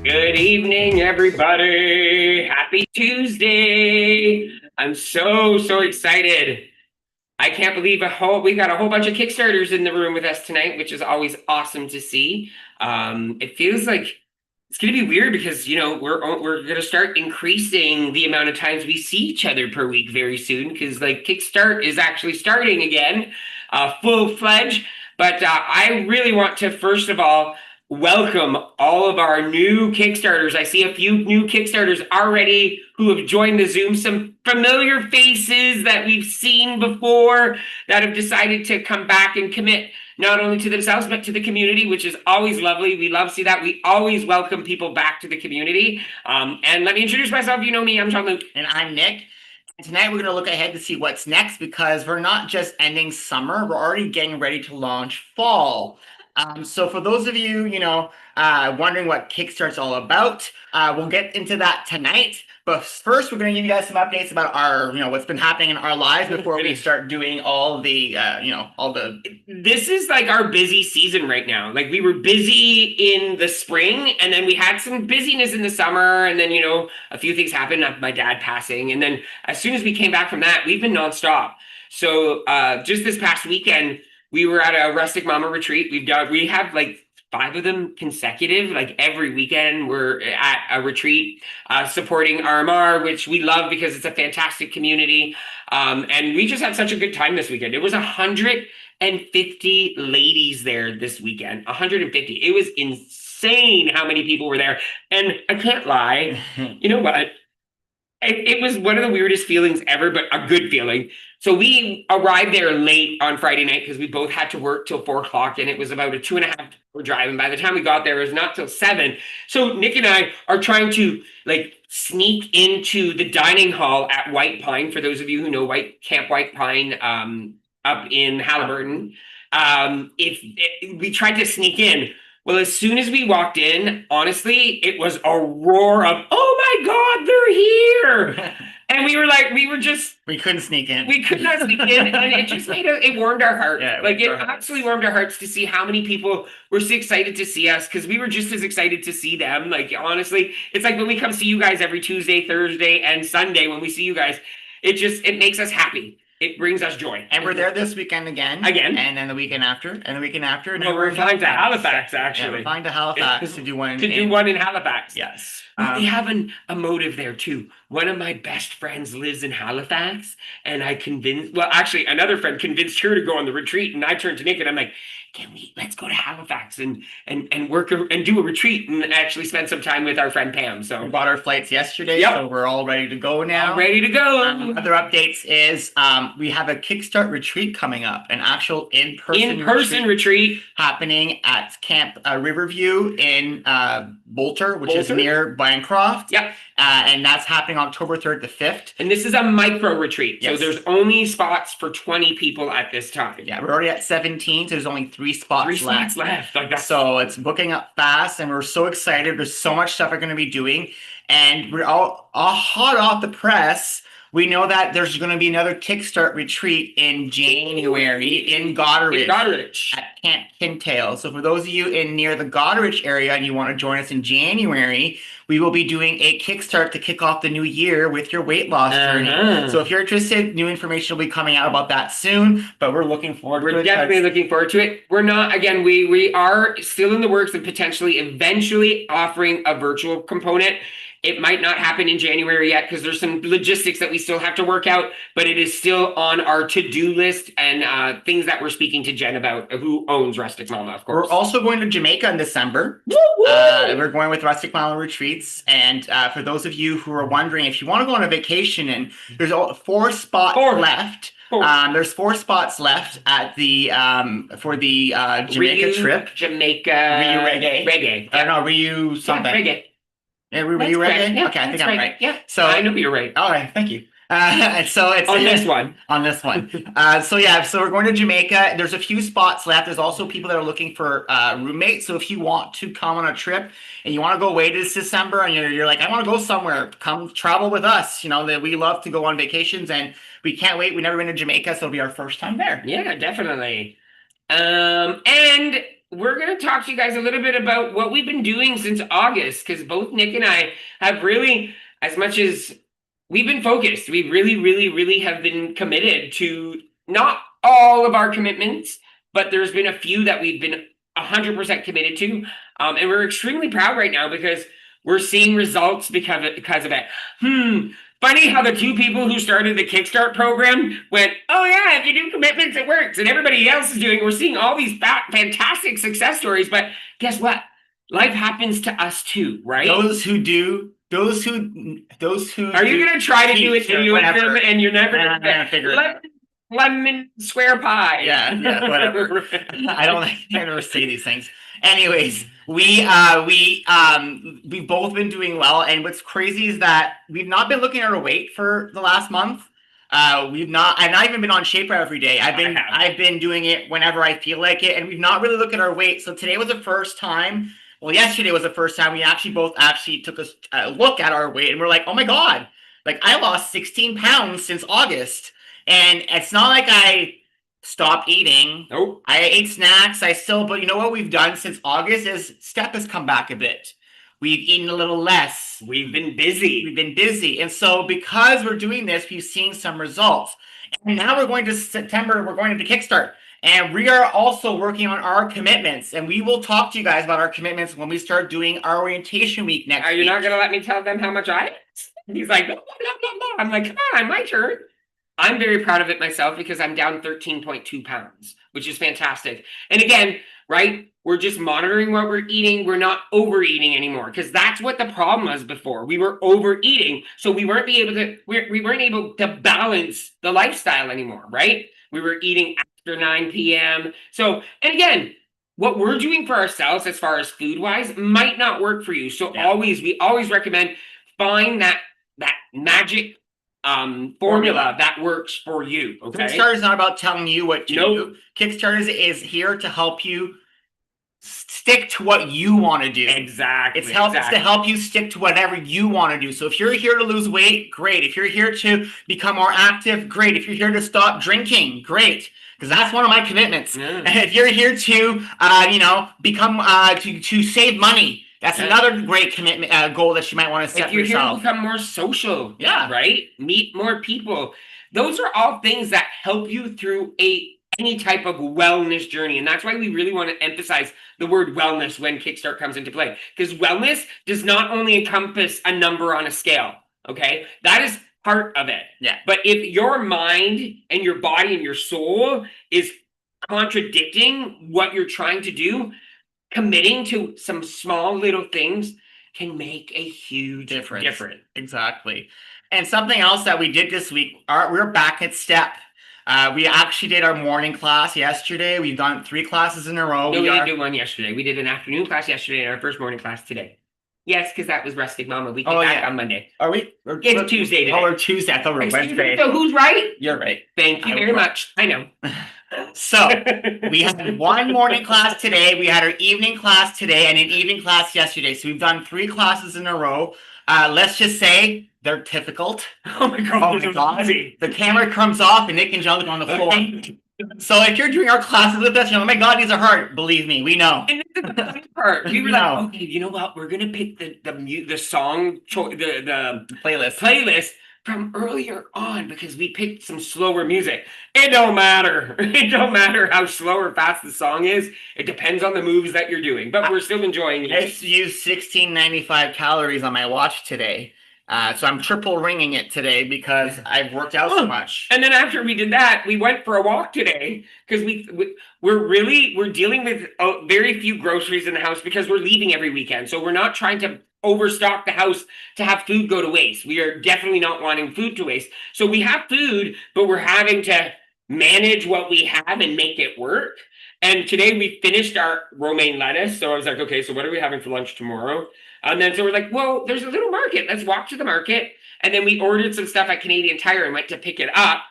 Good evening, everybody. Happy Tuesday. I'm so excited. I can't believe we got a whole bunch of Kickstarters in the room with us tonight, which is always awesome to see. It feels like it's going to be weird because, we're going to start increasing the amount of times we see each other per week very soon because like Kickstart is actually starting again, full-fledged. But I really want to, first of all, welcome all of our new Kickstarters. I see a few new Kickstarters already who have joined the Zoom, some familiar faces that we've seen before that have decided to come back and commit not only to themselves, but to the community, which is always lovely. We love to see that. We always welcome people back to the community. And let me introduce myself. You know me, I'm Jean-Luc. And I'm Nick. And tonight we're going to look ahead to see what's next because we're not just ending summer, we're already getting ready to launch fall. So for those of you, wondering what Kickstart's all about, we'll get into that tonight. But first, we're going to give you guys some updates about our, what's been happening in our lives before we start doing all the, This is like our busy season right now. Like we were busy in the spring, and then we had some busyness in the summer, and then a few things happened. My dad passing, and then as soon as we came back from that, we've been nonstop. So just this past weekend, we were at a Rustic Mama retreat. We have like 5 of them consecutive. Like every weekend, we're at a retreat supporting RMR, which we love because it's a fantastic community. And we just had such a good time this weekend. It was 150 ladies there this weekend. 150. It was insane how many people were there. And I can't lie. You know what? It was one of the weirdest feelings ever, but a good feeling. So we arrived there late on Friday night because we both had to work till 4 o'clock, and it was about a 2.5-hour drive. And by the time we got there, it was not till 7. So Nick and I are trying to like sneak into the dining hall at White Pine. For those of you who know Camp White Pine, up in Halliburton, we tried to sneak in. Well, as soon as we walked in, honestly, it was a roar of, "Oh my God, they're here!" And we couldn't sneak in. We could not sneak in, and it just it warmed our heart. Yeah, it absolutely warmed our hearts to see how many people were so excited to see us because we were just as excited to see them. Like honestly, it's like when we come see you guys every Tuesday, Thursday, and Sunday. When we see you guys, it makes us happy. It brings us joy. And we're there this weekend again. And then the weekend after, and the weekend after. And well, we're flying to Halifax, actually. Yeah, we're flying to Halifax to do one. Do one in Halifax. Yes. They have a motive there too. One of my best friends lives in Halifax, and another friend convinced her to go on the retreat, and I turned to Nick and I'm like, let's go to Halifax and work and do a retreat and actually spend some time with our friend Pam. So we bought our flights yesterday, yep. So we're all ready to go now. All ready to go. Other updates is we have a Kickstart retreat coming up, an actual in-person retreat happening at Camp Riverview in Bolter, which is near Bancroft. Yep. And that's happening October 3rd to 5th. And this is a micro retreat. Yes. So there's only spots for 20 people at this time. Yeah, we're already at 17, so there's only 3 spots left. Like so it's booking up fast, and we're so excited. There's so much stuff we're going to be doing, and we're all hot off the press. We know that there's going to be another Kickstart retreat in January in Goderich at Camp Kintail. So for those of you near the Goderich area and you want to join us in January, we will be doing a Kickstart to kick off the new year with your weight loss journey. So if you're interested, new information will be coming out about that soon, but we're looking forward to it. We're definitely looking forward to it. We're not, again, we are still in the works of potentially eventually offering a virtual component. It might not happen in January yet because there's some logistics that we still have to work out, but it is still on our to-do list and things that we're speaking to Jen about, who owns Rustic Mama, of course. We're also going to Jamaica in December. We're going with Rustic Mama Retreats. And for those of you who are wondering, if you want to go on a vacation, and there's 4 spots left. There's 4 spots left at the for the Jamaica trip. Jamaica Reggae. I don't know, Ryu something. Yeah, reggae. Yeah, were you ready? Yeah, okay, I think I'm right. Yeah. So I know you're right. All right, thank you. So it's on this one. On this one. So we're going to Jamaica. There's a few spots left. There's also people that are looking for roommates. So if you want to come on a trip and you want to go away this December and you're like, I want to go somewhere, come travel with us. That we love to go on vacations and we can't wait. We've never been to Jamaica, so it'll be our first time there. Yeah, definitely. And we're going to talk to you guys a little bit about what we've been doing since August, because both Nick and I have really, as much as we've been focused, we really, really, really have been committed to not all of our commitments, but there's been a few that we've been 100% committed to. And we're extremely proud right now because we're seeing results because of it. Funny how the two people who started the KickStart program went, oh yeah, if you do commitments, it works. And everybody else is doing, we're seeing all these fantastic success stories. But guess what? Life happens to us too, right? Those who Are you gonna try to do it and you're never gonna figure it out? Lemon square pie. Yeah, whatever. I don't I never say these things. Anyways, we've both been doing well, and what's crazy is that we've not been looking at our weight for the last month. I've not even been on Shaper every day. I've been doing it whenever I feel like it, and we've not really looked at our weight. So today was the first time. Well, yesterday was the first time we both took a look at our weight, and we're like, oh my God, like I lost 16 pounds since August. And it's not like I stopped eating. Nope. I ate snacks. But you know what we've done since August is step has come back a bit. We've eaten a little less. We've been busy. And so because we're doing this, we've seen some results. And now we're going to September, we're going into KickStart. And we are also working on our commitments. And we will talk to you guys about our commitments when we start doing our orientation week next week. Are you not going to let me tell them how much I ate? He's like, no. I'm like, come on, my turn. I'm very proud of it myself because I'm down 13.2 pounds, which is fantastic. And again, right, we're just monitoring what we're eating. We're not overeating anymore because that's what the problem was before. We were overeating, so we weren't able to balance the lifestyle anymore, right? We were eating after 9 p.m. So, and again, what we're doing for ourselves as far as food-wise might not work for you. So we always recommend find that magic formula that works for you. Okay. Kickstarter is not about telling you what to do. Kickstarter is here to help you stick to what you want to do. Exactly. It's to help you stick to whatever you want to do. So if you're here to lose weight, great. If you're here to become more active, great. If you're here to stop drinking, great. Because that's one of my commitments. Yeah. If you're here to, become to save money. That's another great commitment goal that you might want to set for yourself. If you're here to become more social, right? Meet more people. Those are all things that help you through any type of wellness journey. And that's why we really want to emphasize the word wellness when KickStart comes into play. Because wellness does not only encompass a number on a scale, okay? That is part of it. Yeah. But if your mind and your body and your soul is contradicting what you're trying to do, committing to some small little things can make a huge difference. Exactly. And something else that we did this week, we're back at STEP. We actually did our morning class yesterday. We've done 3 classes in a row. No, we didn't do one yesterday. We did an afternoon class yesterday and our first morning class today. Yes, because that was Rustic Mama. We get back on Monday. Are we? It's Tuesday today. Oh, we're Tuesday. I thought we were Wednesday. So who's right? You're right. Thank you very much. I know. So we had one morning class today. We had our evening class today and an evening class yesterday. So we've done 3 classes in a row. Let's just say they're difficult. Oh my God. The camera comes off and Nick and Jean-Luc on the floor. So if you're doing our classes with us, oh my God, these are hard. Believe me, we know. And this is the best part. We were like, okay, you know what? We're gonna pick the song the playlist from earlier on because we picked some slower music. It don't matter. It don't matter how slow or fast the song is. It depends on the moves that you're doing. But we're still enjoying it. I used 1695 calories on my watch today. So I'm triple ringing it today because I've worked out so much. And then after we did that, we went for a walk today because we're dealing with very few groceries in the house because we're leaving every weekend. So we're not trying to overstock the house to have food go to waste. We are definitely not wanting food to waste. So we have food, but we're having to manage what we have and make it work. And today we finished our romaine lettuce. So I was like, okay, so what are we having for lunch tomorrow? And then so we're like, well, there's a little market. Let's walk to the market. And then we ordered some stuff at Canadian Tire and went to pick it up.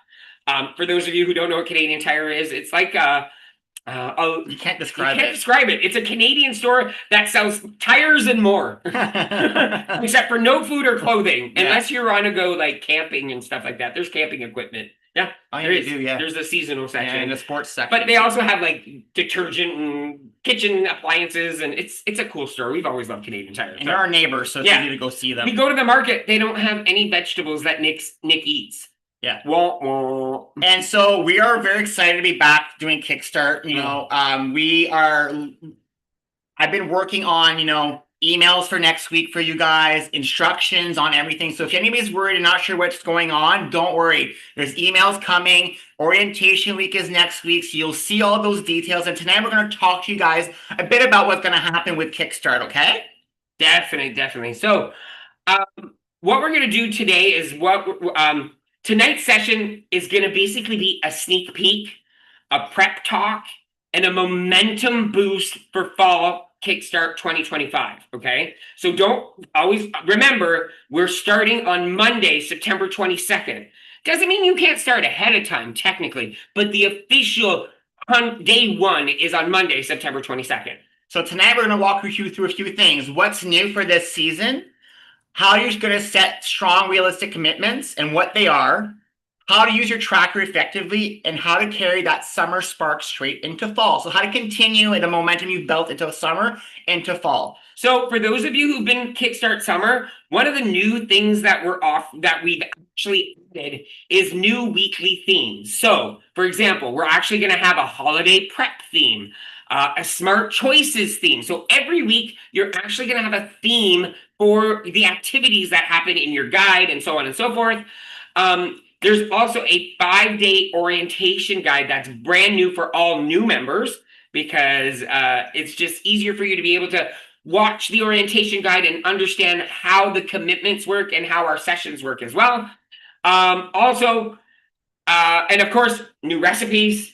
For those of you who don't know what Canadian Tire is, it's like you can't describe it. It's a Canadian store that sells tires and more, except for no food or clothing, unless you're on a go like camping and stuff like that. There's camping equipment. Yeah, Oh, yeah, there they is. do, yeah. There's a seasonal Yeah, section. in the sports section. But they also have like detergent and kitchen appliances, and it's a cool store. We've always loved Canadian Tire. And they're our neighbors, so it's Yeah. easy to go see them. We go to the market, they don't have any vegetables that Nick eats. Yeah. Wah, wah. And so we are very excited to be back doing Kickstart. I've been working on, emails for next week for you guys, instructions on everything. So if anybody's worried and not sure what's going on, don't worry. There's emails coming. Orientation week is next week, so you'll see all those details. And tonight we're going to talk to you guys a bit about what's going to happen with Kickstart, okay? Definitely. So, what we're gonna do today is tonight's session is gonna basically be a sneak peek, a prep talk, and a momentum boost for fall Kickstart 2025. Okay, so don't always remember we're starting on Monday, September 22nd. Doesn't mean you can't start ahead of time technically, but the official day one is on Monday, September 22nd. So tonight we're going to walk you through a few things. What's new for this season? How you're going to set strong, realistic commitments and what they are. How to use your tracker effectively, and how to carry that summer spark straight into fall. So how to continue the momentum you've built into summer into fall. So for those of you who've been Kickstart Summer, one of the new things that we've actually added is new weekly themes. So for example, we're actually going to have a holiday prep theme, a smart choices theme. So every week you're actually going to have a theme for the activities that happen in your guide and so on and so forth. There's also a 5-day orientation guide that's brand new for all new members, because it's just easier for you to be able to watch the orientation guide and understand how the commitments work and how our sessions work as well. And of course, new recipes.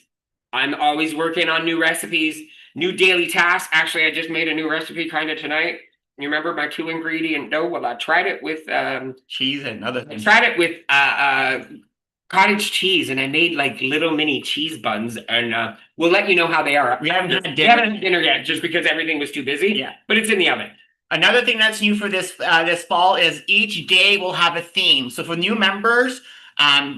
I'm always working on new recipes, new daily tasks. Actually, I just made a new recipe kind of tonight. You remember my 2-ingredient dough? Well, I tried it with cheese and other things. I tried it with cottage cheese, and I made like little mini cheese buns, and we'll let you know how they are. We haven't had dinner yet, just because everything was too busy. Yeah, but it's in the oven. Another thing that's new for this fall is each day will have a theme. So for new members,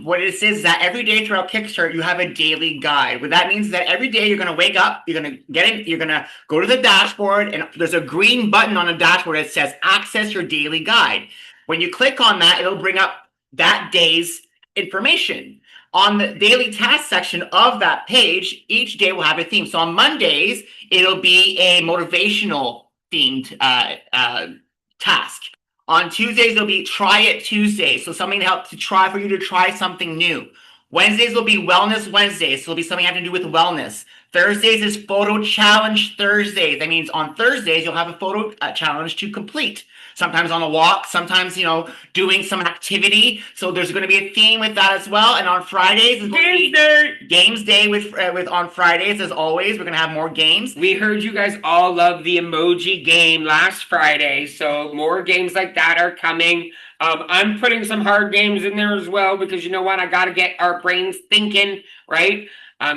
what it is that every day throughout Kickstart, you have a daily guide. What that means is that every day you're going to wake up, you're going to get in, you're going to go to the dashboard, and there's a green button on the dashboard that says access your daily guide. When you click on that, it'll bring up that day's information. On the daily task section of that page, each day will have a theme. So on Mondays, it'll be a motivational themed task. On Tuesdays, there'll be Try It Tuesday. So something to help for you to try something new. Wednesdays will be Wellness Wednesdays. So it'll be something having to do with wellness. Thursdays is Photo Challenge Thursdays. That means on Thursdays, you'll have a photo challenge to complete. Sometimes on a walk, sometimes, doing some activity. So there's going to be a theme with that as well. And on Fridays, is Games Day with on Fridays, as always. We're going to have more games. We heard you guys all love the emoji game last Friday, so more games like that are coming. I'm putting some hard games in there as well, because you know what? I got to get our brains thinking, right?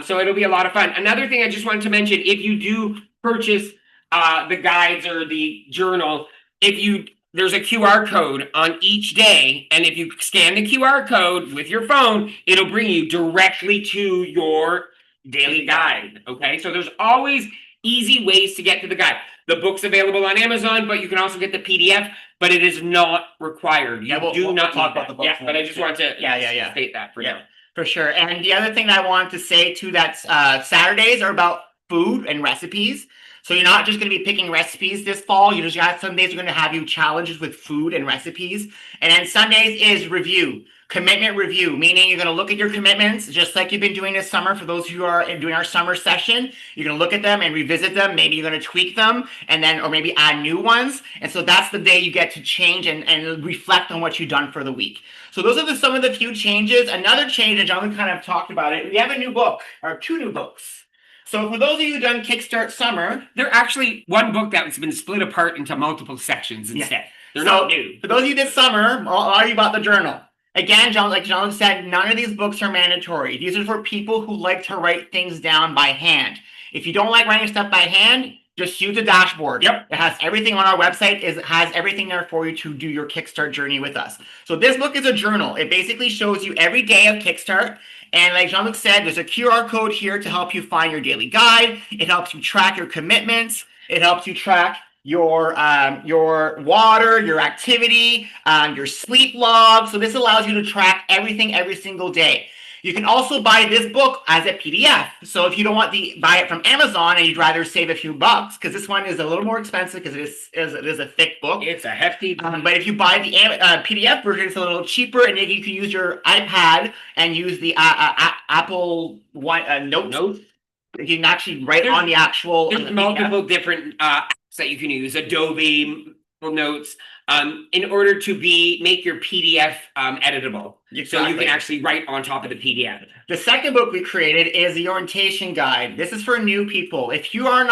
So it'll be a lot of fun. Another thing I just wanted to mention, if you do purchase the guides or the journal, there's a QR code on each day, and if you scan the QR code with your phone, it'll bring you directly to your daily guide. Okay, so there's always easy ways to get to the guide. The book's available on Amazon, but you can also get the PDF, but it is not required. We'll talk about the book. Yeah, but I just wanted to state that for now. For sure. And the other thing that I wanted to say too, that Saturdays are about food and recipes. So you're not just going to be picking recipes this fall. You just got some days are going to have you challenges with food and recipes. And then Sundays is review, commitment review, meaning you're going to look at your commitments just like you've been doing this summer. For those who are doing our summer session, you're going to look at them and revisit them. Maybe you're going to tweak them or maybe add new ones. And so that's the day you get to change and reflect on what you've done for the week. So those are some of the few changes. Another change, and Jean-Luc kind of talked about it, we have a new book, or 2 new books. So for those of you who've done Kickstart Summer, they're actually one book that's been split apart into multiple sections instead. They're not new. For those of you who did summer, a lot of you bought the journal. Again, like Jean-Luc said, none of these books are mandatory. These are for people who like to write things down by hand. If you don't like writing stuff by hand, Just use the dashboard. Yep. It has everything on our website. It has everything there for you to do your Kickstart journey with us. So this book is a journal. It basically shows you every day of Kickstart. And like Jean-Luc said, there's a QR code here to help you find your daily guide. It helps you track your commitments. It helps you track your water, your activity, your sleep log. So this allows you to track everything every single day. You can also buy this book as a PDF. So if you don't want to buy it from Amazon and you'd rather save a few bucks, because this one is a little more expensive because it is a thick book. It's a hefty. But if you buy the PDF version, it's a little cheaper, and then you can use your iPad and use the Apple Notes. You can actually write on the actual. There's multiple different apps that you can use. Adobe Notes. In order to make your PDF editable. Exactly. So you can actually write on top of the PDF. The second book we created is the orientation guide. This is for new people. If you're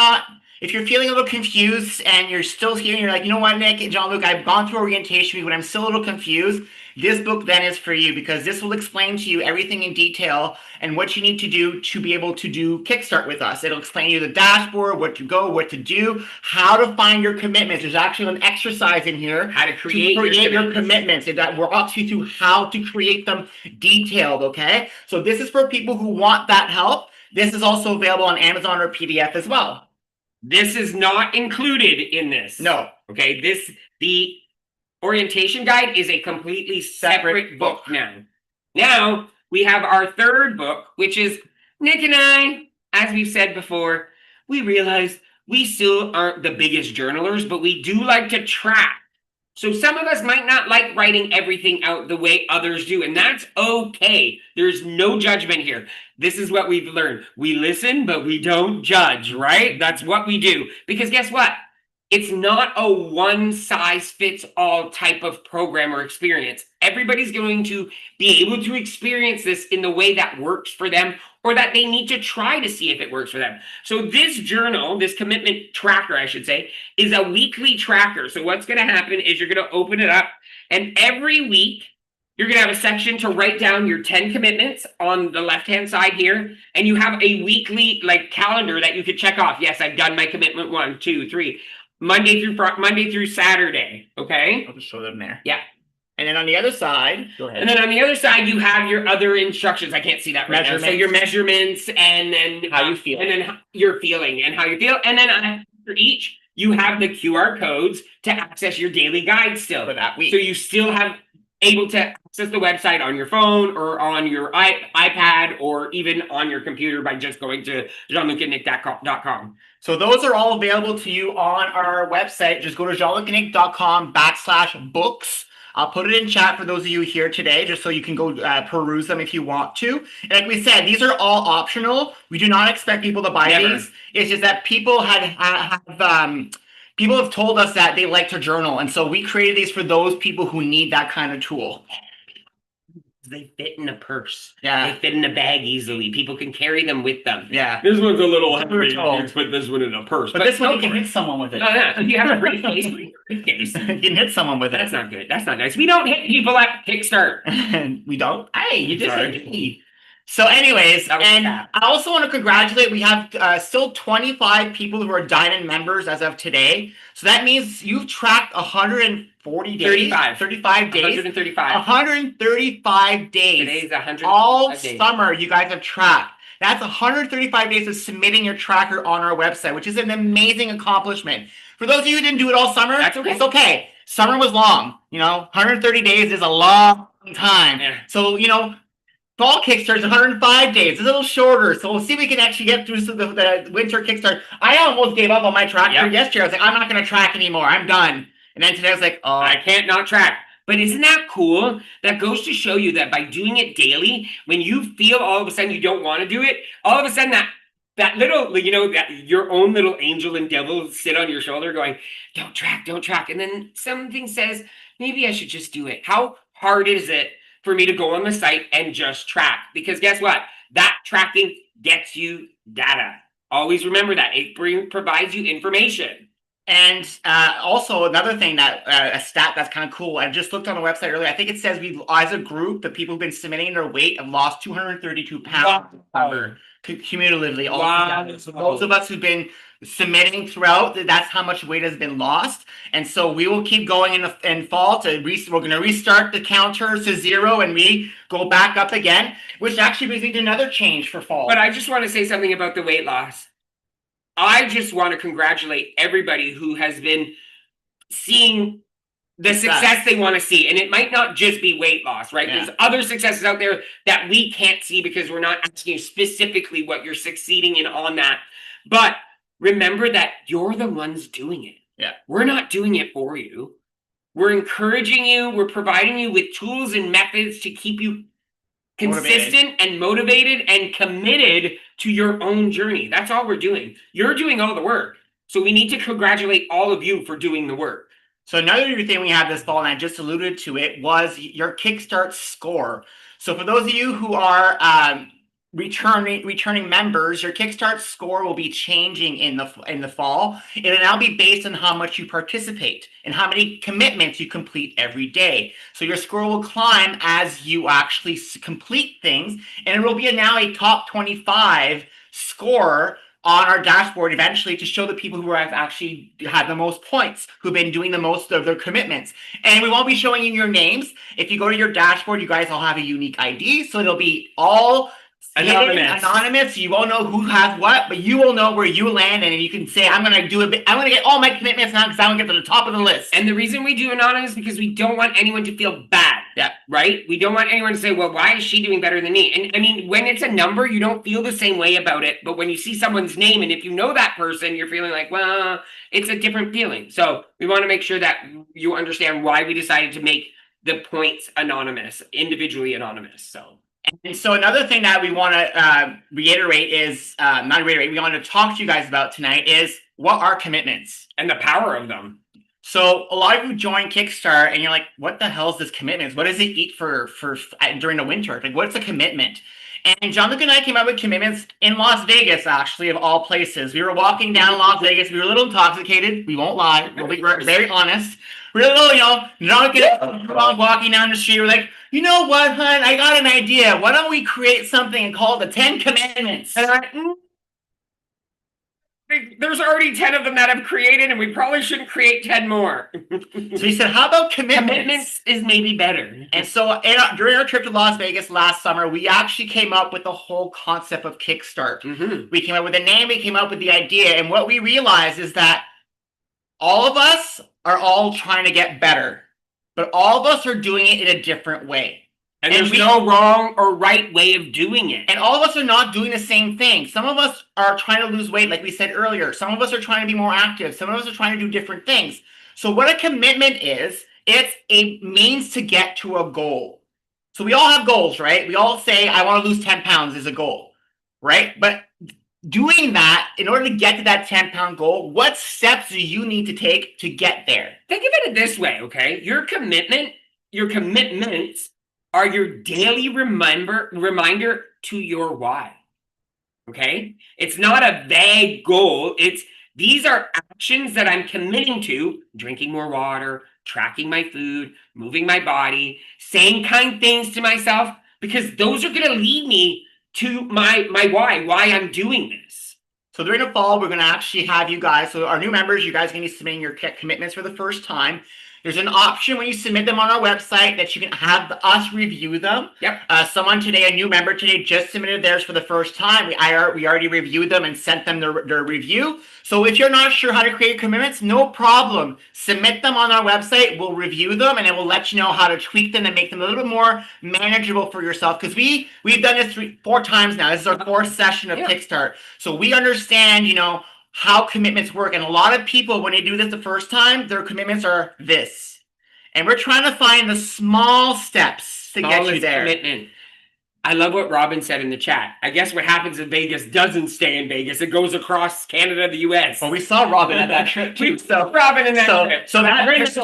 feeling a little confused and you're still here and you're like, you know what, Nick and Jean-Luc, I've gone through orientation week, but I'm still a little confused. This book then is for you because this will explain to you everything in detail and what you need to do to be able to do Kickstart with us. It'll explain to you the dashboard, what to go, what to do, how to find your commitments. There's actually an exercise in here. How to create your commitments. We'll walk you through how to create them detailed, okay? So this is for people who want that help. This is also available on Amazon or PDF as well. This is not included in this. No. Okay, the orientation guide is a completely separate book now. Now we have our third book, which is Nick and I, as we've said before, we realize we still aren't the biggest journalers, but we do like to track. So some of us might not like writing everything out the way others do, and that's okay. There's no judgment here. This is what we've learned. We listen, but we don't judge, right? That's what we do. Because guess what? It's not a one-size-fits-all type of program or experience. Everybody's going to be able to experience this in the way that works for them or that they need to try to see if it works for them. So this journal, this commitment tracker, I should say, is a weekly tracker. So what's going to happen is you're going to open it up, and every week you're going to have a section to write down your 10 commitments on the left-hand side here, and you have a weekly calendar that you could check off. Yes, I've done my commitment 1, 2, 3. Monday through Saturday, okay? I'll just show them there. Yeah. And then on the other side, go ahead. And then on the other side, you have your other instructions. I can't see that right now. So your measurements and then how you feel. And then your feeling and how you feel. And then after each, you have the QR codes to access your daily guide still. For that week. So you still have able to access the website on your phone or on your iPad or even on your computer by just going to jeanlucandnick.com. So those are all available to you on our website. Just go to jeanlucandnick.com/books. I'll put it in chat for those of you here today, just so you can go peruse them if you want to. And like we said, these are all optional. We do not expect people to buy these. It's just that people people have told us that they like to journal, and so we created these for those people who need that kind of tool. They fit in a purse. Yeah. They fit in a bag easily. People can carry them with them. Yeah. This one's a little heavy. You put this one in a purse. But this one, you can hit someone with it. Oh, yeah. You have a briefcase. You can hit someone with it. That's not good. That's not nice. We don't hit people at KickStart. We don't? Hey, you just hit me. So anyways, and I also want to congratulate, we have still 25 people who are Diamond members as of today. So that means you've tracked 140 days. 35 days. 135. 135 days. Today's 135 all days. Summer you guys have tracked. That's 135 days of submitting your tracker on our website, which is an amazing accomplishment. For those of you who didn't do it all summer, that's okay. It's okay. Summer was long. 130 days is a long time. Yeah. So, fall Kickstart is 105 days. It's a little shorter. So we'll see if we can actually get through the winter Kickstart. I almost gave up on my tracker yesterday. I was like, I'm not going to track anymore. I'm done. And then today I was like, oh, I can't not track. But isn't that cool? That goes to show you that by doing it daily, when you feel all of a sudden you don't want to do it, all of a sudden that little, that your own little angel and devil sit on your shoulder going, don't track. And then something says, maybe I should just do it. How hard is it for me to go on the site and just track? Because guess what? That tracking gets you data. Always remember that. It provides you information. And also another thing that a stat that's kind of cool. I just looked on the website earlier. I think it says we've, as a group, the people who've been submitting their weight have lost 232 pounds cumulatively. Wow. So those of us who've been submitting throughout. That's how much weight has been lost. And so we will keep going in fall we're going to restart the counters to 0 and we go back up again, which actually brings me to another change for fall. But I just want to say something about the weight loss. I just want to congratulate everybody who has been seeing the success they want to see. And it might not just be weight loss, right? Yeah. There's other successes out there that we can't see because we're not asking you specifically what you're succeeding in on that. But remember that you're the ones doing it. Yeah. We're not doing it for you. We're encouraging you. We're providing you with tools and methods to keep you consistent and motivated and committed to your own journey. That's all we're doing. You're doing all the work. So we need to congratulate all of you for doing the work. So another thing we had this fall, and I just alluded to it, was your KickStart score. So for those of you who are returning members, your KickStart score will be changing in the fall. It'll now be based on how much you participate and how many commitments you complete every day. So your score will climb as you actually complete things, and it will be now a top 25 score on our dashboard eventually to show the people who have actually had the most points, who've been doing the most of their commitments. And we won't be showing you your names. If you go to your dashboard, you guys all have a unique ID, so it'll be all anonymous. You won't know who has what, but you will know where you land, and you can say, I'm going to get all my commitments now because I want to get to the top of the list. And the reason we do anonymous is because we don't want anyone to feel bad. Yeah. Right? We don't want anyone to say, well, why is she doing better than me? And I mean, when it's a number, you don't feel the same way about it. But when you see someone's name, and if you know that person, you're feeling like, well, it's a different feeling. So we want to make sure that you understand why we decided to make the points anonymous, individually anonymous. And so another thing that we want to reiterate is, we want to talk to you guys about tonight is what are commitments? And the power of them. So a lot of you join KickStart and you're like, what the hell is this commitments? What does it eat for during the winter? Like, what's a commitment? And Jean-Luc and I came up with commitments in Las Vegas, actually, of all places. We were walking down Las Vegas. We were a little intoxicated. We won't lie. We'll be very honest. We were a little, walking down the street. We're like, you know what, hon? I got an idea. Why don't we create something and call it the 10 Commandments? And there's already 10 of them that I've created, and we probably shouldn't create 10 more. So he said, how about commitments? Commitments is maybe better. And so during our trip to Las Vegas last summer, we actually came up with the whole concept of KickStart. Mm-hmm. We came up with a name, we came up with the idea, and what we realized is that all of us are all trying to get better, but all of us are doing it in a different way. And there's no wrong or right way of doing it. And all of us are not doing the same thing. Some of us are trying to lose weight, like we said earlier. Some of us are trying to be more active. Some of us are trying to do different things. So what a commitment is, it's a means to get to a goal. So we all have goals, right? We all say, I want to lose 10 pounds is a goal, right? But doing that, in order to get to that 10-pound goal, what steps do you need to take to get there? Think of it this way, okay? Your commitments are your daily reminder to your why. Okay? It's not a vague goal. These are actions that I'm committing to: drinking more water, tracking my food, moving my body, saying kind things to myself, because those are going to lead me to my why I'm doing this. So during the fall, we're going to actually have you guys, so our new members, you guys are going to be submitting your commitments for the first time. There's an option when you submit them on our website that you can have us review them. Yep. Someone today, a new member today, just submitted theirs for the first time. We already reviewed them and sent them their review. So if you're not sure how to create commitments, no problem. Submit them on our website. We'll review them, and it will let you know how to tweak them and make them a little bit more manageable for yourself. Because we've done this 4 times now. This is our 4th session of KickStart. So we understand, how commitments work. And a lot of people, when they do this the first time, their commitments are this. And we're trying to find the small steps to get you there. Commitment. I love what Robin said in the chat. I guess what happens in Vegas doesn't stay in Vegas. It goes across Canada, the US. Well, we saw Robin at that trip too. We saw Robin in that trip. So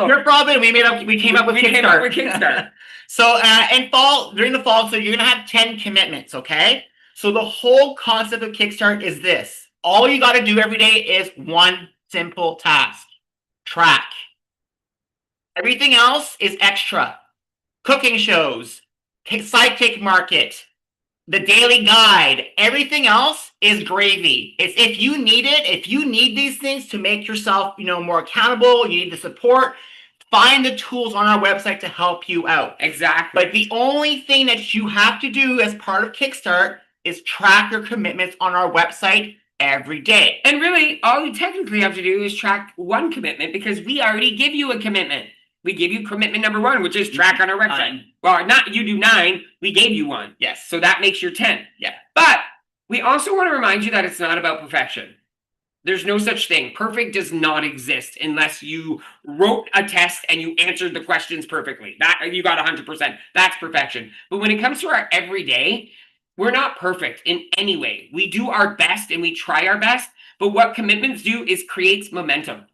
you're Robin. We came up with KickStart. So during the fall, so you're gonna have 10 commitments, okay? So the whole concept of KickStart is this. All you got to do every day is one simple task: track. Everything else is extra. Cooking shows, sidekick market, the daily guide. Everything else is gravy. It's if you need it, if you need these things to make yourself, more accountable, you need the support, find the tools on our website to help you out. Exactly. But the only thing that you have to do as part of KickStart is track your commitments on our website every day. And really, all you technically have to do is track one commitment because we already give you a commitment. We give you commitment number 1, which is track on our website. Well, not you do 9, we gave you 1. Yes. So that makes your 10. Yeah. But we also want to remind you that it's not about perfection. There's no such thing. Perfect does not exist unless you wrote a test and you answered the questions perfectly. That you got 100%. That's perfection. But when it comes to our everyday, we're not perfect in any way. We do our best and we try our best, but what commitments do is creates momentum.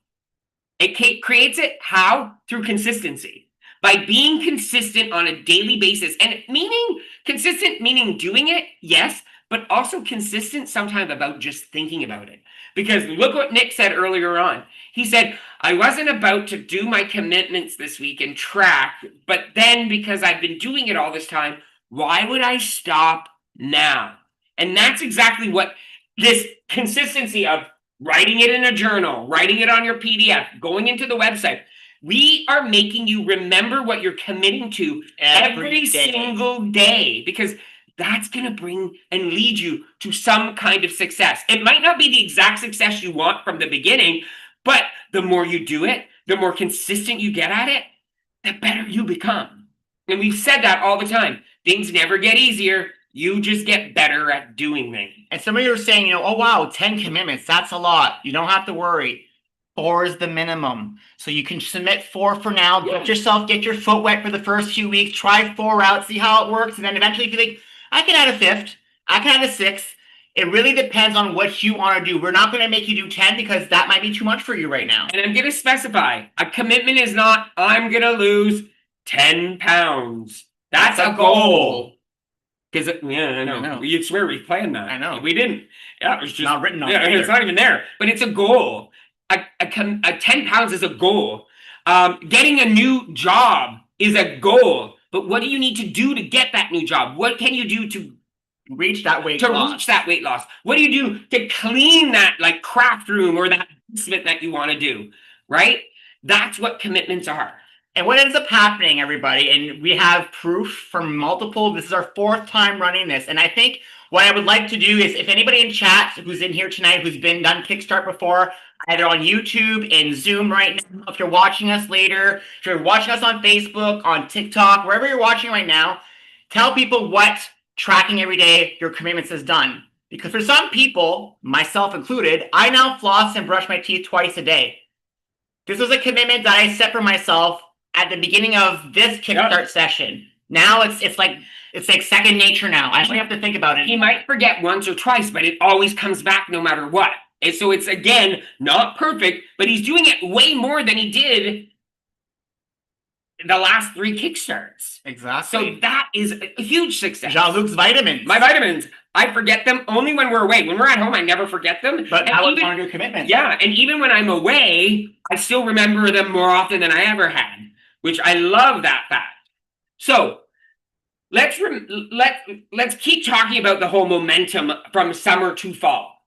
It creates it how? Through consistency. By being consistent on a daily basis, and meaning consistent, meaning doing it, yes, but also consistent sometimes about just thinking about it. Because look what Nick said earlier on. He said, I wasn't about to do my commitments this week and track, but then because I've been doing it all this time, why would I stop now? And that's exactly what this consistency of writing it in a journal, writing it on your PDF, going into the website. We are making you remember what you're committing to every single day because that's going to bring and lead you to some kind of success. It might not be the exact success you want from the beginning, but the more you do it, the more consistent you get at it, the better you become. And we've said that all the time. Things never get easier. You just get better at doing things. And some of you are saying, oh, wow, 10 commitments. That's a lot. You don't have to worry. 4 is the minimum. So you can submit 4 for now. Yeah. Get your foot wet for the first few weeks. Try 4 out, see how it works. And then eventually if you think, I can add a 5th, I can add a 6th. It really depends on what you want to do. We're not going to make you do 10 because that might be too much for you right now. And I'm going to specify, a commitment is not, I'm going to lose 10 pounds. That's a goal. Because, I know. You'd swear we planned that. I know. We didn't. Yeah, it was just not written on it. It's not even there. But it's a goal. A 10 pounds is a goal. Getting a new job is a goal. But what do you need to do to get that new job? What can you do to reach that weight loss? What do you do to clean that craft room or that basement that you want to do? Right? That's what commitments are. And what ends up happening, everybody, and we have proof from multiple, this is our 4th time running this. And I think what I would like to do is if anybody in chat who's in here tonight who's been done KickStart before, either on YouTube and Zoom right now, if you're watching us later, if you're watching us on Facebook, on TikTok, wherever you're watching right now, tell people what tracking every day your commitments has done. Because for some people, myself included, I now floss and brush my teeth twice a day. This was a commitment that I set for myself at the beginning of this KickStart session. Now it's like second nature now. I don't have to think about it. He might forget once or twice, but it always comes back no matter what. And so it's, again, not perfect, but he's doing it way more than he did the last 3 KickStarts. Exactly. So that is a huge success. Jean-Luc's vitamins. My vitamins. I forget them only when we're away. When we're at home, I never forget them. But I was one of your commitments. Yeah, and even when I'm away, I still remember them more often than I ever had, which I love that fact. So let's keep talking about the whole momentum from summer to fall.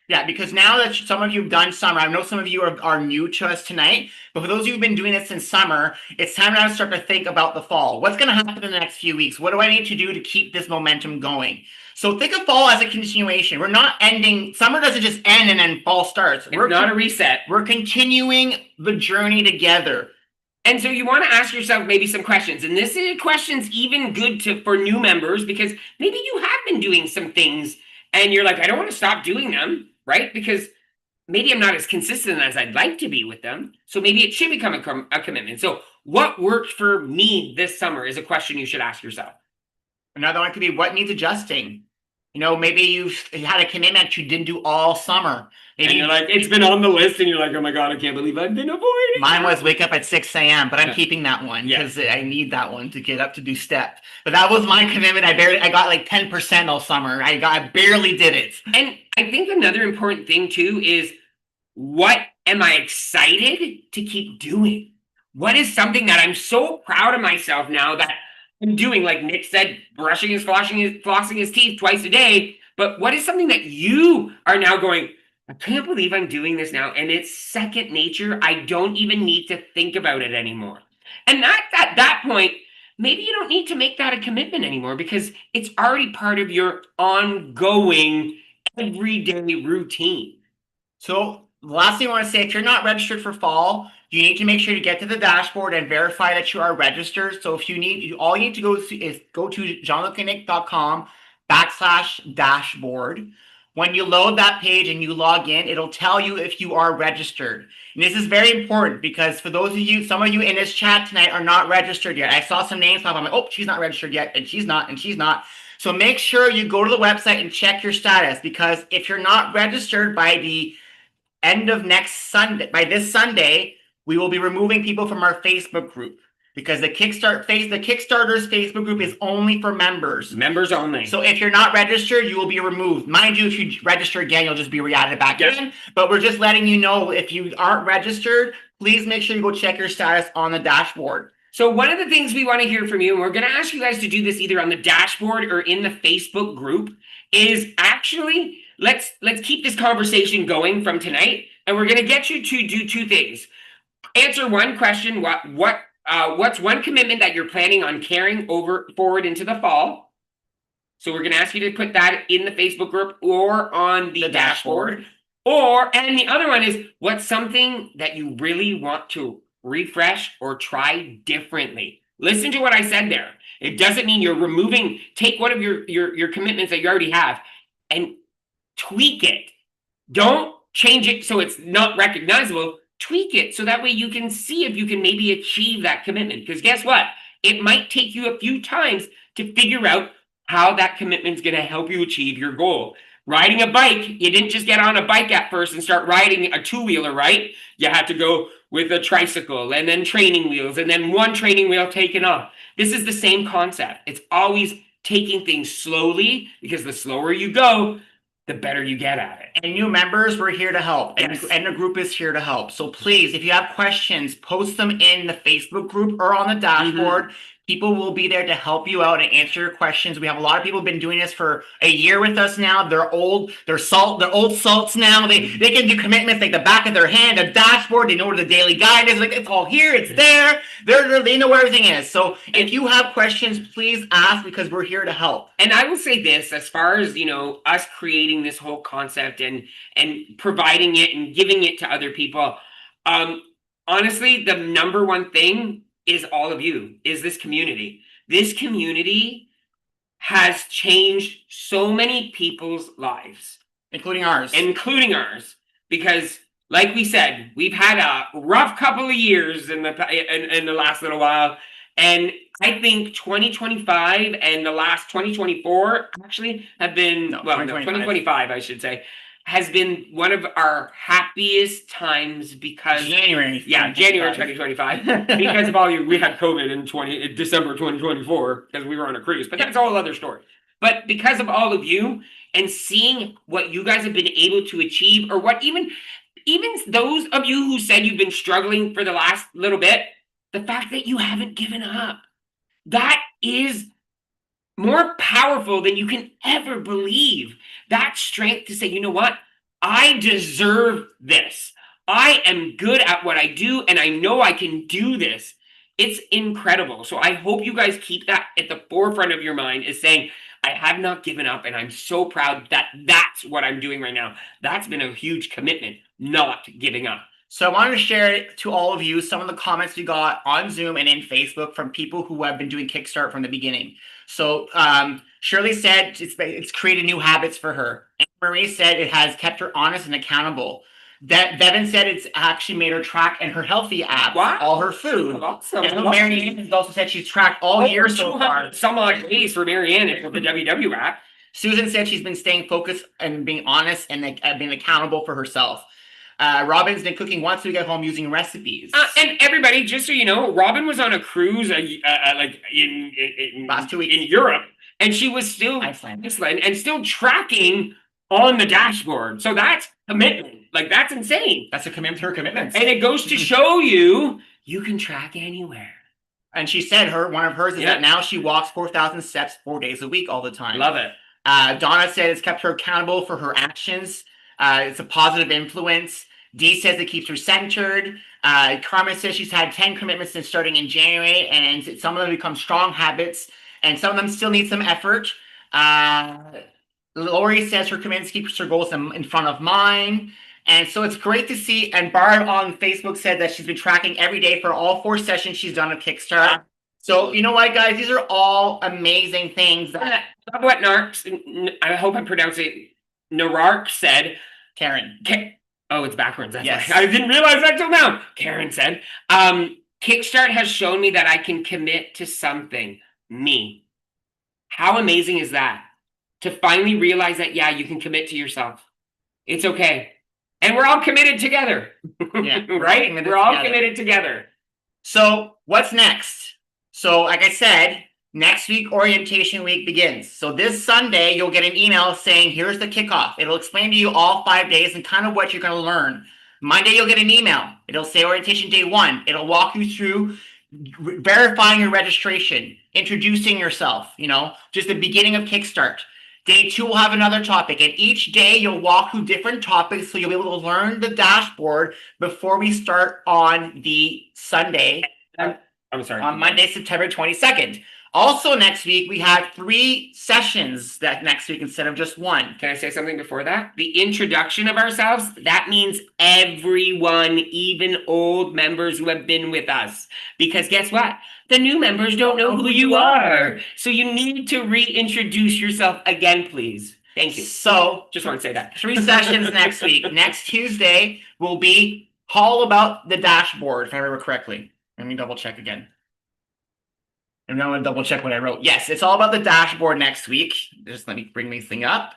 Yeah, because now that some of you have done summer, I know some of you are new to us tonight, but for those of you who've been doing this since summer, it's time now to start to think about the fall. What's going to happen in the next few weeks? What do I need to do to keep this momentum going? So think of fall as a continuation. We're not ending, summer doesn't just end and then fall starts. We're not a reset. We're continuing the journey together. And so you want to ask yourself maybe some questions. And this is questions even good for new members because maybe you have been doing some things and you're like, I don't want to stop doing them, right? Because maybe I'm not as consistent as I'd like to be with them. So maybe it should become a commitment. So what worked for me this summer is a question you should ask yourself. Another one could be what needs adjusting. Maybe you've had a commitment you didn't do all summer. Maybe and you're like, it's been on the list, and you're like, oh my God, I can't believe I've been avoiding. Mine was wake up at 6 a.m., but I'm keeping that one because I need that one to get up to do step. But that was my commitment. I got like 10% all summer. I barely did it. And I think another important thing too is what am I excited to keep doing? What is something that I'm so proud of myself now that I'm doing, like Nick said, flossing his teeth twice a day. But what is something that you are now going, I can't believe I'm doing this now, and it's second nature. I don't even need to think about it anymore. And that at that point, maybe you don't need to make that a commitment anymore because it's already part of your ongoing everyday routine. So the last thing I want to say, if you're not registered for fall, you need to make sure to get to the dashboard and verify that you are registered. So if you need, all you need to go to is go to jeanlucanick.com/dashboard. When you load that page and you log in, it'll tell you if you are registered. And this is very important because for those of you, some of you in this chat tonight are not registered yet. I saw some names pop up. I'm like, oh, she's not registered yet, and she's not, and she's not. So make sure you go to the website and check your status, because if you're not registered by the end of next Sunday, by this Sunday, we will be removing people from our Facebook group, because the Kickstart the Kickstarters Facebook group is only for members. Members only. So if you're not registered, you will be removed. Mind you, if you register again, you'll just be re-added back in. But we're just letting you know, if you aren't registered, please make sure you go check your status on the dashboard. So one of the things we want to hear from you, and we're going to ask you guys to do this either on the dashboard or in the Facebook group, is actually let's keep this conversation going from tonight, and we're going to get you to do two things. Answer one question: what's one commitment that you're planning on carrying forward into the fall? So we're going to ask you to put that in the Facebook group or on the dashboard. And the other one is, what's something that you really want to refresh or try differently? Listen to what I said there. It doesn't mean you're take one of your commitments that you already have and tweak it. Don't change it so it's not recognizable. Tweak it so that way you can see if you can maybe achieve that commitment. Because guess what? It might take you a few times to figure out how that commitment's going to help you achieve your goal. Riding a bike, you didn't just get on a bike at first and start riding a two-wheeler, right? You had to go with a tricycle and then training wheels and then one training wheel taken off. This is the same concept. It's always taking things slowly, because the slower you go, the better you get at it. And new members, we're here to help. Yes. And the group is here to help. So please, if you have questions, post them in the Facebook group or on the dashboard. Mm-hmm. People will be there to help you out and answer your questions. We have a lot of people who've been doing this for a year with us now. They're old salts now. They can do commitments like the back of their hand, a dashboard. They know where the daily guide is. Like, it's all here, it's there. They know where everything is. So if you have questions, please ask, because we're here to help. And I will say this, as far as, us creating this whole concept and providing it and giving it to other people, honestly, the number one thing is all of you, is this community. This community has changed so many people's lives. Including ours. Because, like we said, we've had a rough couple of years in the last little while. And I think 2025 and the last 2024 actually have been, 2025, I should say, has been one of our happiest times, because January 2025, because of we had COVID in December 2024 because we were on a cruise, but that's a whole other story. But because of all of you and seeing what you guys have been able to achieve, or what even those of you who said you've been struggling for the last little bit, the fact that you haven't given up, that is more powerful than you can ever believe. That strength to say, you know what? I deserve this. I am good at what I do, and I know I can do this. It's incredible. So I hope you guys keep that at the forefront of your mind, is saying, I have not given up, and I'm so proud that that's what I'm doing right now. That's been a huge commitment, not giving up. So I wanted to share to all of you some of the comments we got on Zoom and in Facebook from people who have been doing Kickstart from the beginning. So Shirley said it's created new habits for her. And Marie said it has kept her honest and accountable. Devin said it's actually made her track in her healthy app all her food. Awesome. And Marianne has also said she's tracked all year so far. Some odd days for Marianne with the WW app. Susan said she's been staying focused and being honest and being accountable for herself. Robin's been cooking once we get home using recipes. And everybody, just so you know, Robin was on a cruise like in last 2 weeks in Europe, and she was still Iceland and still tracking on the dashboard. So that's commitment. Like, that's insane. That's a commitment to her commitments. And it goes to show you can track anywhere. And she said one of hers is Yeah. that now she walks 4,000 steps 4 days a week all the time. Love it. Donna said it's kept her accountable for her actions. It's a positive influence. Dee says it keeps her centered. Carmen says she's had 10 commitments since starting in January, and some of them become strong habits, and some of them still need some effort. Lori says her commitments keeps her goals in front of mine. And so it's great to see. And Barb on Facebook said that she's been tracking every day for all 4 sessions she's done at KickStart. So you know what, guys? These are all amazing things. I love what I hope I'm pronouncing it. Narark said. Karen. Oh, it's backwards. That's yes. why. I didn't realize that till now. Karen said, KickStart has shown me that I can commit to something. Me. How amazing is that? To finally realize that, yeah, you can commit to yourself. It's okay. And we're all committed together. Yeah, right? We're all committed together. So what's next? So like I said, next week orientation week begins. So this Sunday, you'll get an email saying, here's the kickoff. It'll explain to you all 5 days and kind of what you're going to learn. Monday, you'll get an email. It'll say orientation day 1. It'll walk you through verifying your registration, introducing yourself, just the beginning of KickStart. Day 2 will have another topic, and each day you'll walk through different topics so you'll be able to learn the dashboard before we start on the Sunday. I'm sorry. On Monday, September 22nd. Also next week, we have 3 sessions that next week instead of just 1. Can I say something before that? The introduction of ourselves, that means everyone, even old members who have been with us. Because guess what? The new members don't know who you are. So you need to reintroduce yourself again, please. Thank you. So, just want to say that. 3 sessions next week. Next Tuesday will be all about the dashboard, if I remember correctly. Let me double check again. And I'm going to double check what I wrote. Yes, it's all about the dashboard next week. Just let me bring this thing up.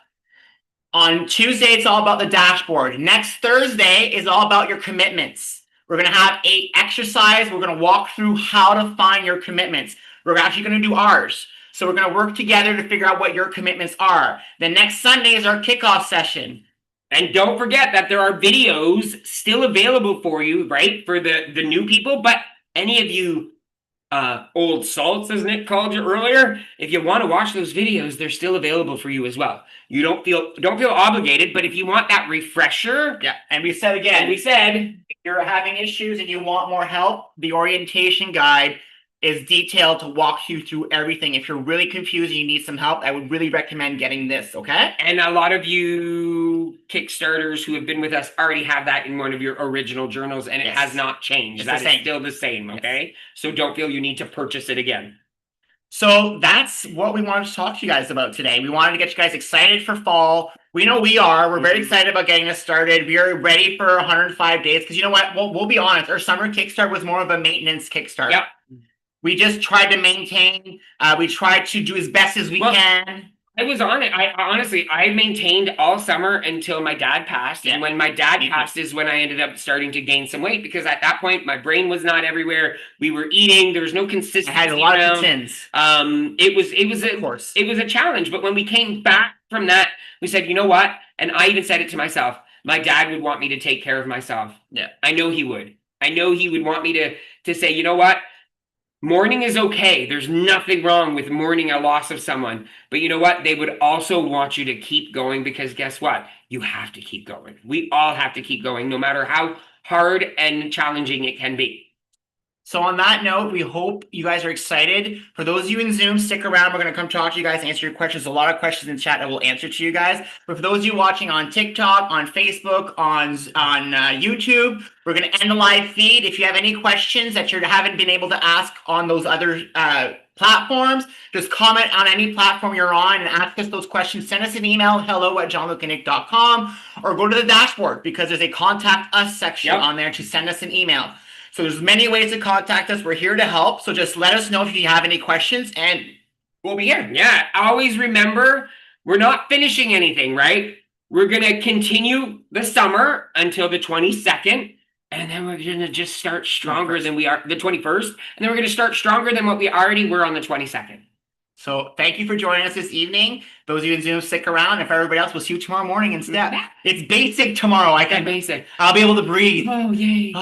On Tuesday, it's all about the dashboard. Next Thursday is all about your commitments. We're going to have 8 exercises. We're going to walk through how to find your commitments. We're actually going to do ours. So we're going to work together to figure out what your commitments are. The next Sunday is our kickoff session. And don't forget that there are videos still available for you, right? For the new people, but any of you old salts, as Nick called you earlier, if you want to watch those videos, they're still available for you as well. You don't feel obligated, but if you want that refresher, yeah. And we said again, if you're having issues and you want more help, the orientation guide is detailed to walk you through everything. If you're really confused and you need some help, I would really recommend getting this, okay? And a lot of you Kickstarters who have been with us already have that in one of your original journals, and it has not changed. That is still the same, okay? Yes. So don't feel you need to purchase it again. So that's what we wanted to talk to you guys about today. We wanted to get you guys excited for fall. We know we are. We're very excited about getting us started. We are ready for 105 days because you know what? We'll be honest. Our summer Kickstart was more of a maintenance Kickstart. Yep. We just tried to maintain. We tried to do as best as we can. I was on it. I maintained all summer until my dad passed. Yeah. And when my dad passed is when I ended up starting to gain some weight because at that point, my brain was not everywhere. We were eating. There was no consistency. I had a lot of sins. It was a challenge. But when we came back from that, we said, you know what? And I even said it to myself. My dad would want me to take care of myself. Yeah. I know he would. I know he would want me to say, you know what? Mourning is okay. There's nothing wrong with mourning a loss of someone. But you know what? They would also want you to keep going because guess what? You have to keep going. We all have to keep going no matter how hard and challenging it can be. So on that note, we hope you guys are excited. For those of you in Zoom, stick around. We're going to come talk to you guys, answer your questions. A lot of questions in chat that we'll answer to you guys. But for those of you watching on TikTok, on Facebook, on YouTube, we're going to end the live feed. If you have any questions that you haven't been able to ask on those other platforms, just comment on any platform you're on and ask us those questions. Send us an email, hello@jeanlucandnick.com, or go to the dashboard because there's a contact us section on there to send us an email. So there's many ways to contact us. We're here to help. So just let us know if you have any questions and we'll be here. Yeah. Always remember, we're not finishing anything, right? We're going to continue the summer until the 22nd. And then we're going to just start stronger than we are the 21st. And then we're going to start stronger than what we already were on the 22nd. So thank you for joining us this evening. Those of you in Zoom, stick around. And for everybody else, we'll see you tomorrow morning instead. It's basic tomorrow. I'll be able to breathe. Oh, yay.